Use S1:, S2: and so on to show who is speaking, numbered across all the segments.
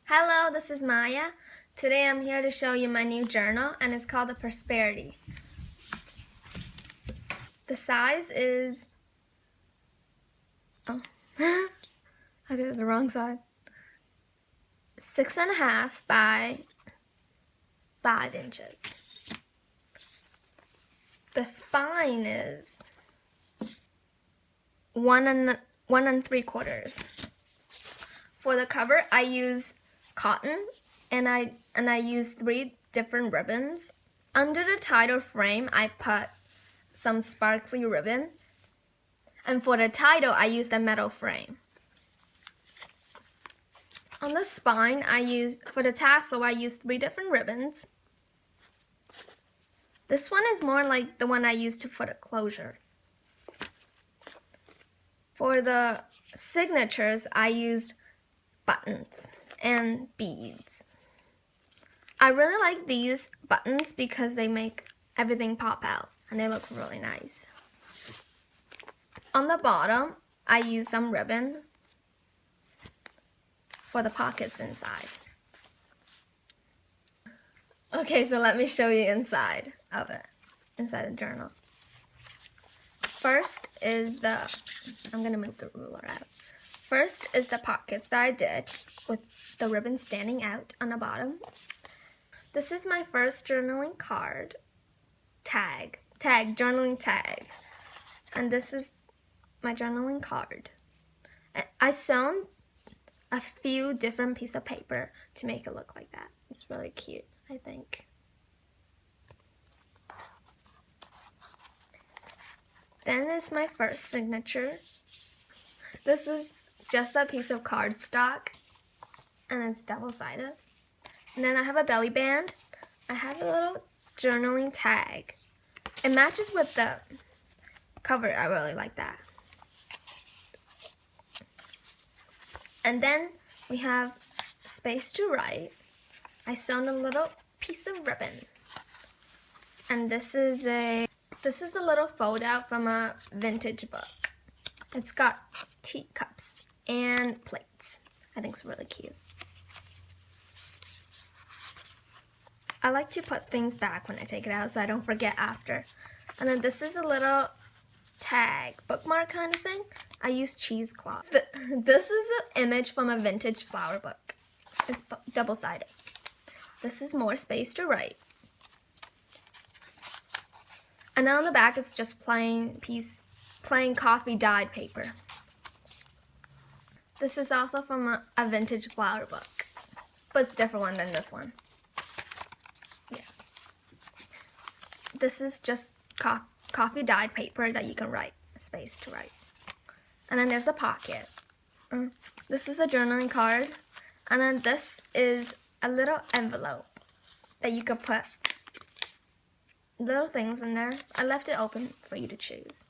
S1: Hello, this is Maya. Today I'm here to show you my new journal, and it's called the Prosperity. The size is... I did it the wrong side. 6.5 by 5 inches. The spine is 1 3/4. For the cover, I use cotton, and I use 3 different ribbons. Under the title frame, I put some sparkly ribbon, and for the title, I used a metal frame. On the spine, for the tassel, I used 3 different ribbons. This one is more like the one I used for the closure. For the signatures, I used buttons and beads. I really like these buttons because they make everything pop out and they look really nice. On the bottom, I use some ribbon for the pockets inside. Okay, so let me show you inside of it, inside the journal. First is I'm gonna move the ruler out. First is the pockets that I did with the ribbon standing out on the bottom. This is my first journaling card, journaling tag. And this is my journaling card. I sewn a few different pieces of paper to make it look like that. It's really cute, I think. Then is my first signature. This is just a piece of cardstock, and it's double-sided. And then I have a belly band. I have a little journaling tag. It matches with the cover. I really like that. And then we have space to write. I sewn a little piece of ribbon. And this is a little fold out from a vintage book. It's got teacups and plates. I think it's really cute. I like to put things back when I take it out so I don't forget after. And then this is a little tag, bookmark kind of thing. I use cheesecloth. This is an image from a vintage flower book. It's double-sided. This is more space to write. And then on the back, it's just plain coffee dyed paper. This is also from a vintage flower book, but it's a different one than this one. Yeah. This is just coffee dyed paper that you can write, space to write. And then there's a pocket. This is a journaling card. And then this is a little envelope that you could put little things in there. I left it open for you to choose.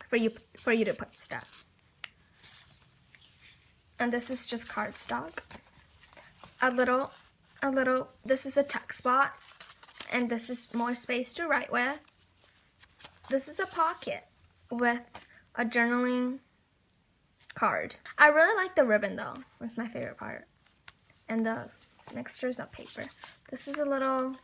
S1: For you to put stuff. And this is just cardstock. This is a tuck spot. And this is more space to write with. This is a pocket with a journaling card. I really like the ribbon though. That's my favorite part. And the mixtures of paper. This is a little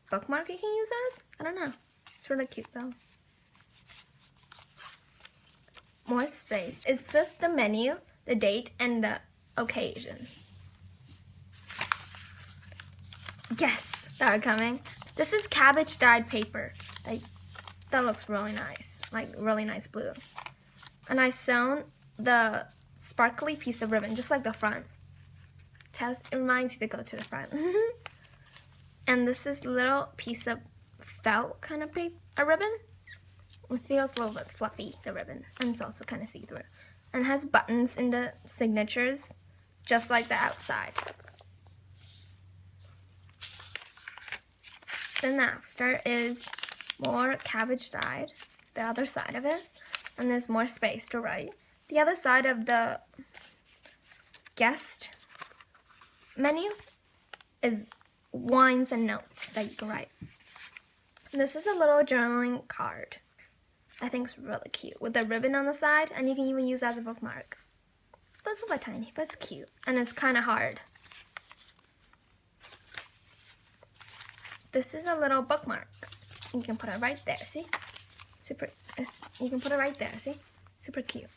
S1: bookmark you can use as? I don't know. It's really cute though. More space. It's just the menu, the date, and the occasion. Yes, that are coming. This is cabbage dyed paper. That looks really nice. Like really nice blue. And I sewn the sparkly piece of ribbon, just like the front. It reminds you to go to the front. And this is a little piece of felt kind of a ribbon. It feels a little bit fluffy, the ribbon, and it's also kind of see-through. And it has buttons in the signatures, just like the outside. Then after is more cabbage dyed, the other side of it, and there's more space to write. The other side of the guest menu is wines and notes that you can write. And this is a little journaling card. I think it's really cute with the ribbon on the side, and you can even use it as a bookmark. but it's a bit tiny, but it's cute. And it's kind of hard. This is a little bookmark. You can put it right there, see? You can put it right there, see? Super cute.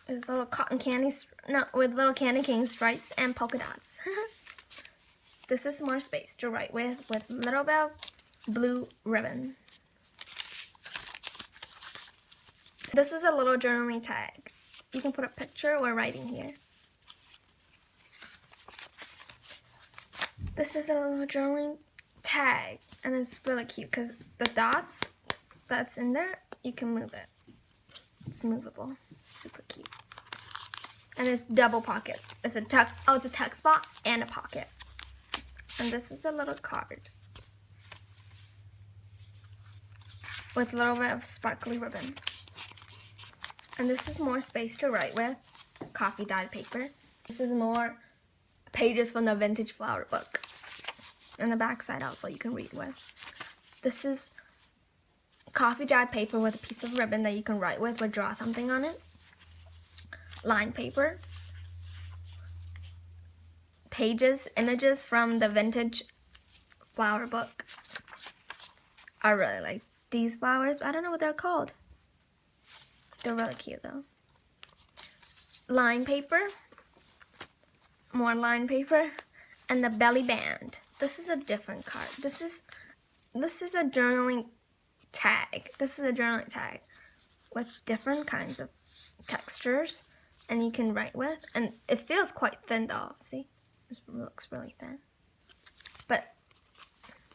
S1: With little cotton candies, with little candy cane stripes and polka dots. This is more space to write with little bit of blue ribbon. This is a little journaling tag. You can put a picture or writing here. This is a little journaling tag, and it's really cute because the dots that's in there, you can move it. It's movable. It's super cute. And it's double pockets. It's a tuck spot and a pocket. And this is a little card with a little bit of sparkly ribbon. And this is more space to write with, coffee dyed paper. This is more pages from the vintage flower book. And the back side also you can read with. This is coffee dyed paper with a piece of ribbon that you can write with or draw something on it. Lined paper. Pages, images from the vintage flower book. I really like these flowers. I don't know what they're called. They're really cute though. Line paper. More line paper. And the belly band. This is a different card. This is a journaling tag. This is a journaling tag with different kinds of textures, and you can write with. And it feels quite thin though. See, it looks really thin, but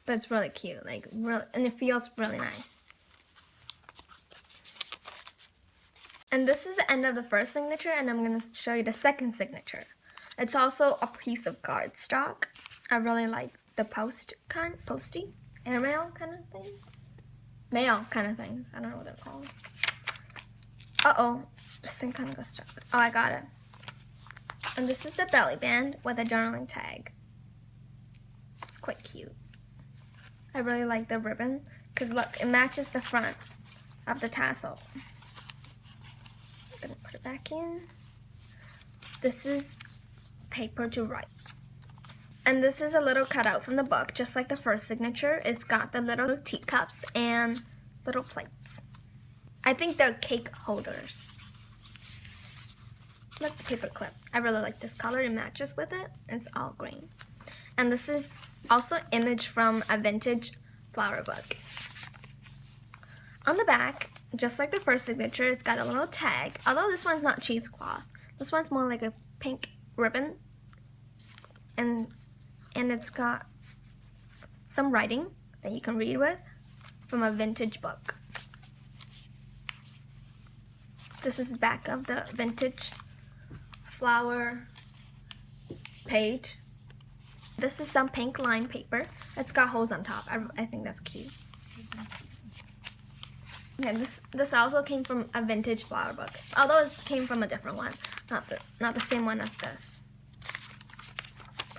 S1: it's really cute. Like really, and it feels really nice. And this is the end of the first signature, and I'm gonna show you the second signature. It's also a piece of cardstock. I really like the posty, airmail kind of thing. Mail kind of things. I don't know what they're called. Uh-oh, this thing kind of got stuck. Oh, I got it. And this is the belly band with a journaling tag. It's quite cute. I really like the ribbon because look, it matches the front of the tassel. I'm gonna put it back in. This is paper to write. And this is a little cutout from the book, just like the first signature. It's got the little teacups and little plates. I think they're cake holders. Look, the paper clip. I really like this color. It matches with it. It's all green. And this is also an image from a vintage flower book. On the back, just like the first signature, it's got a little tag. Although this one's not cheesecloth. This one's more like a pink ribbon. And it's got some writing that you can read with from a vintage book. This is the back of the vintage flower page. This is some pink lined paper. It's got holes on top. I think that's cute. Yeah, this also came from a vintage flower book. Although it came from a different one. Not the same one as this.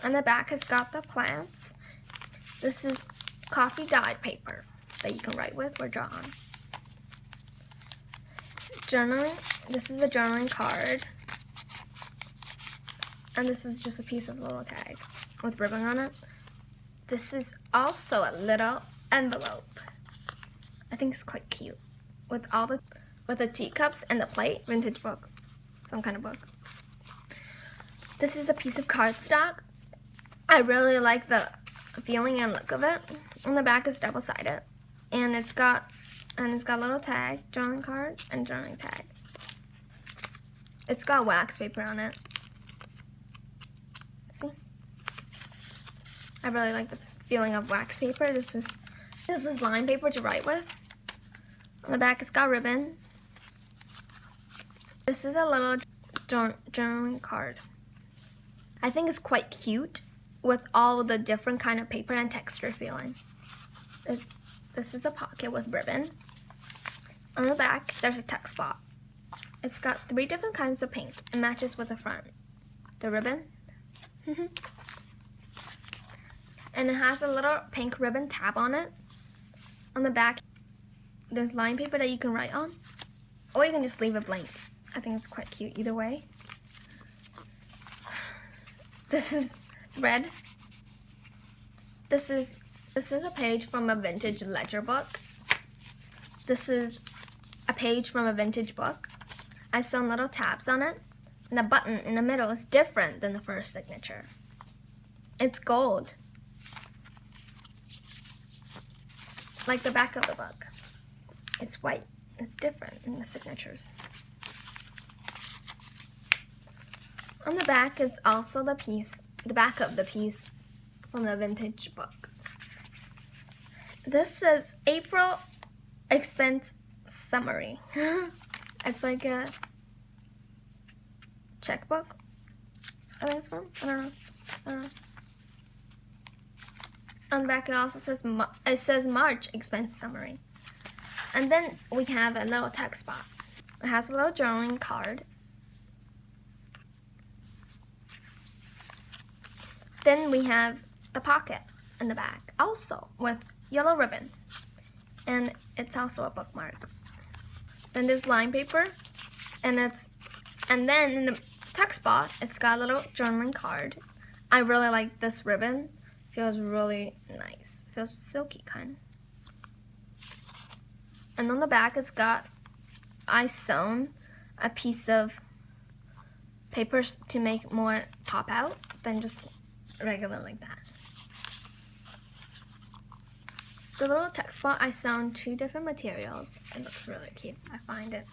S1: And the back has got the plants. This is coffee dyed paper that you can write with or draw on. Journaling. This is the journaling card. And this is just a piece of little tag with ribbon on it. This is also a little envelope. I think it's quite cute. With the teacups and the plate. Vintage book. Some kind of book. This is a piece of cardstock. I really like the feeling and look of it. On the back is double-sided, and it's got a little tag, journaling card, and journaling tag. It's got wax paper on it. See? I really like the feeling of wax paper. This is lined paper to write with. On the back, it's got ribbon. This is a little journaling card. I think it's quite cute with all the different kind of paper and texture feeling. This is a pocket with ribbon. On the back, there's a tuck spot. It's got 3 different kinds of pink. It matches with the front. The ribbon. And it has a little pink ribbon tab on it. On the back, there's line paper that you can write on. Or you can just leave it blank. I think it's quite cute either way. This is red. This is a page from a vintage ledger book. This is a page from a vintage book. I sewn little tabs on it, and the button in the middle is different than the first signature. It's gold, like the back of the book. It's white. It's different in the signatures. On the back is also the back of the piece from the vintage book. This says April expense summary. It's like a checkbook. I think it's from. I don't know. On the back it also says March expense summary. And then we have a little text spot. It has a little journaling card. Then we have the pocket in the back, also with yellow ribbon. And it's also a bookmark. Then there's line paper, and then in the text spot, it's got a little journaling card. I really like this ribbon. Feels really nice. Feels silky kind. And on the back, it's got I sewn a piece of paper to make more pop out than just regular like that. The little text spot, I sewn 2 different materials. It looks really cute. I find this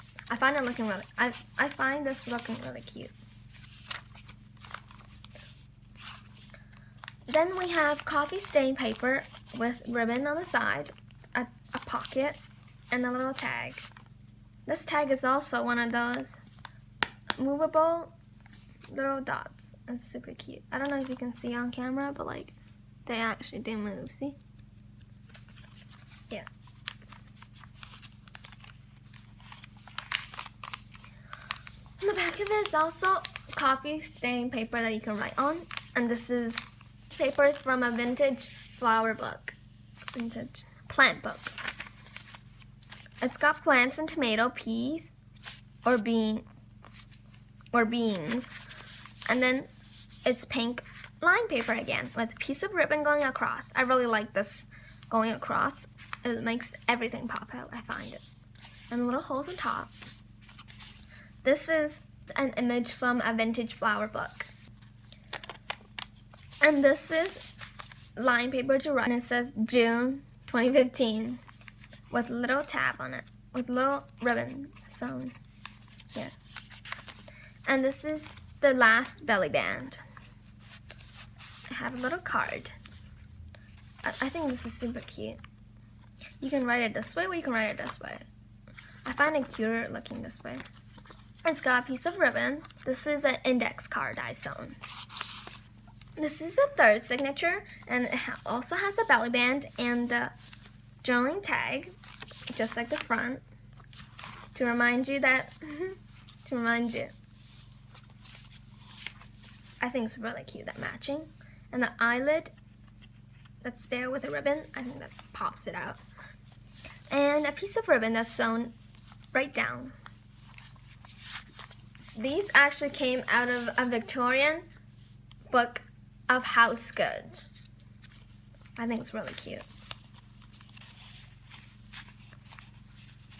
S1: looking really cute. Then we have coffee stain paper with ribbon on the side, a pocket, and a little tag. This tag is also one of those movable little dots. It's super cute. I don't know if you can see on camera, but like they actually do move, see? Yeah. On the back of it is also coffee stain paper that you can write on. And this is papers from a vintage flower book. Vintage plant book. It's got plants and tomato, peas, or beans. And then it's pink line paper again with a piece of ribbon going across. I really like this going across. It makes everything pop out, I find it. And little holes on top. This is an image from a vintage flower book. And this is line paper to write. And it says June 2015 with a little tab on it, with little ribbon sewn here. And this is the last belly band. I have a little card. I think this is super cute. You can write it this way or you can write it this way. I find it cuter looking this way. It's got a piece of ribbon. This is an index card I sewn. This is the third signature, and it also has a belly band and the journaling tag, just like the front, to remind you that, I think it's really cute, that matching. And the eyelid that's there with a ribbon, I think that pops it out. And a piece of ribbon that's sewn right down. These actually came out of a Victorian book of house goods. I think it's really cute.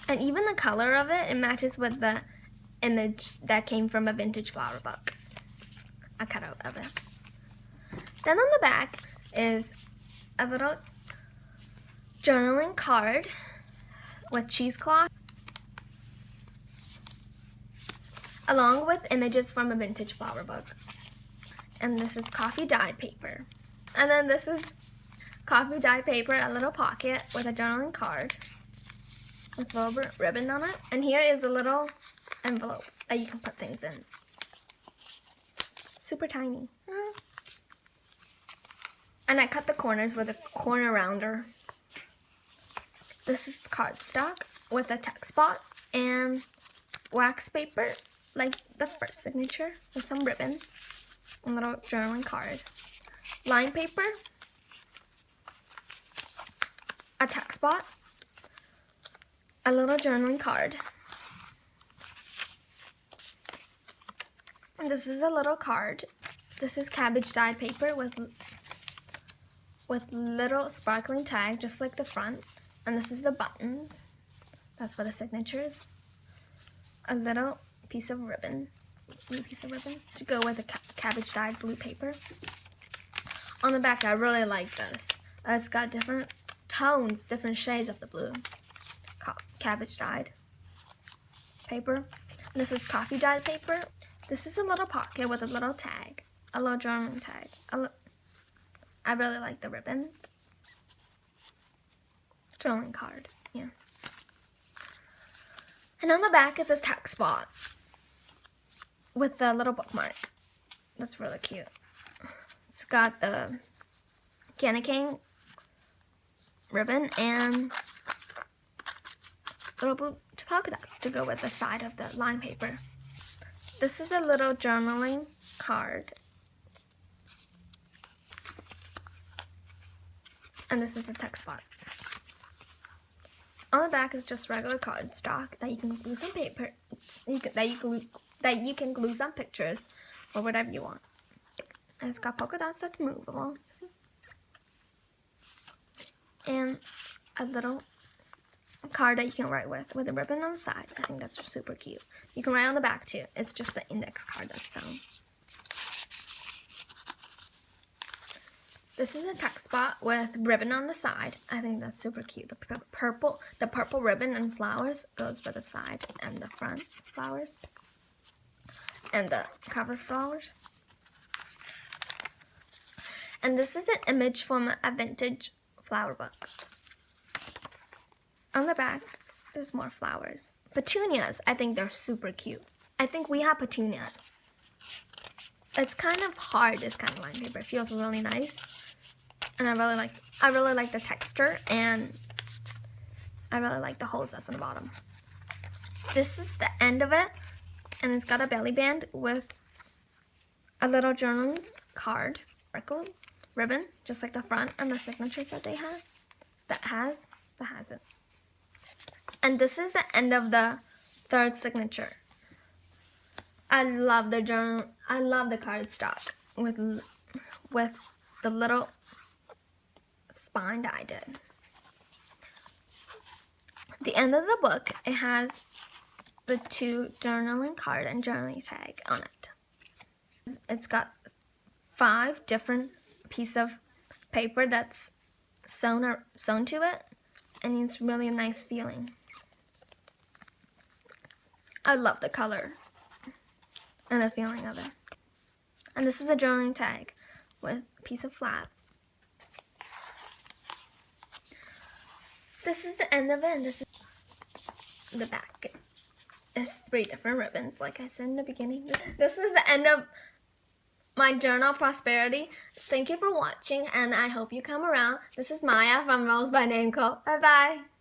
S1: And even the color of it, it matches with the image that came from a vintage flower book. A cutout of it. Then on the back is a little journaling card with cheesecloth, along with images from a vintage flower book. And this is coffee dyed paper. And then this is coffee dyed paper, a little pocket with a journaling card with a little ribbon on it. And here is a little envelope that you can put things in. Super tiny. And I cut the corners with a corner rounder. This is cardstock with a text spot and wax paper, like the first signature, with some ribbon. A little journaling card. Line paper. A text spot. A little journaling card. And this is a little card. This is cabbage dyed paper with little sparkling tag, just like the front. And this is the buttons. That's for the signatures. A little piece of ribbon, blue piece of ribbon, to go with the cabbage dyed blue paper. On the back, I really like this. It's got different tones, different shades of the blue. Cabbage dyed paper. And this is coffee dyed paper. This is a little pocket with a little tag, a little journaling tag. I really like the ribbon. Journaling card, yeah. And on the back is a text spot with a little bookmark. That's really cute. It's got the candy cane ribbon and little blue polka dots to go with the side of the line paper. This is a little journaling card. And this is a text spot. On the back is just regular cardstock that you can glue some paper, that you can glue some pictures or whatever you want. And it's got polka dots that's movable. And a little card that you can write with a ribbon on the side. I think that's super cute. You can write on the back too. It's just the index card that's sewn. This is a text spot with ribbon on the side. I think that's super cute. The purple ribbon and flowers goes for the side and the front flowers. And the cover flowers. And this is an image from a vintage flower book. On the back, there's more flowers. Petunias, I think they're super cute. I think we have petunias. It's kind of hard, this kind of line paper. It feels really nice. And I really like the texture, and I really like the holes that's on the bottom. This is the end of it, and it's got a belly band with a little journaling card, sparkle ribbon, just like the front, and the signatures that they have. That has it. And this is the end of the third signature. I love the journal. I love the cardstock with the little spine that I did. At the end of the book, it has the two journaling card and journaling tag on it. It's got 5 different pieces of paper that's sewn to it, and it's really a nice feeling. I love the color and the feeling of it. And this is a journaling tag with a piece of flap. This is the end of it, and this is the back. It's 3 different ribbons, like I said in the beginning. This is the end of my journal prosperity. Thank you for watching, and I hope you come around. This is Maya from RoseByNameCo. Bye bye.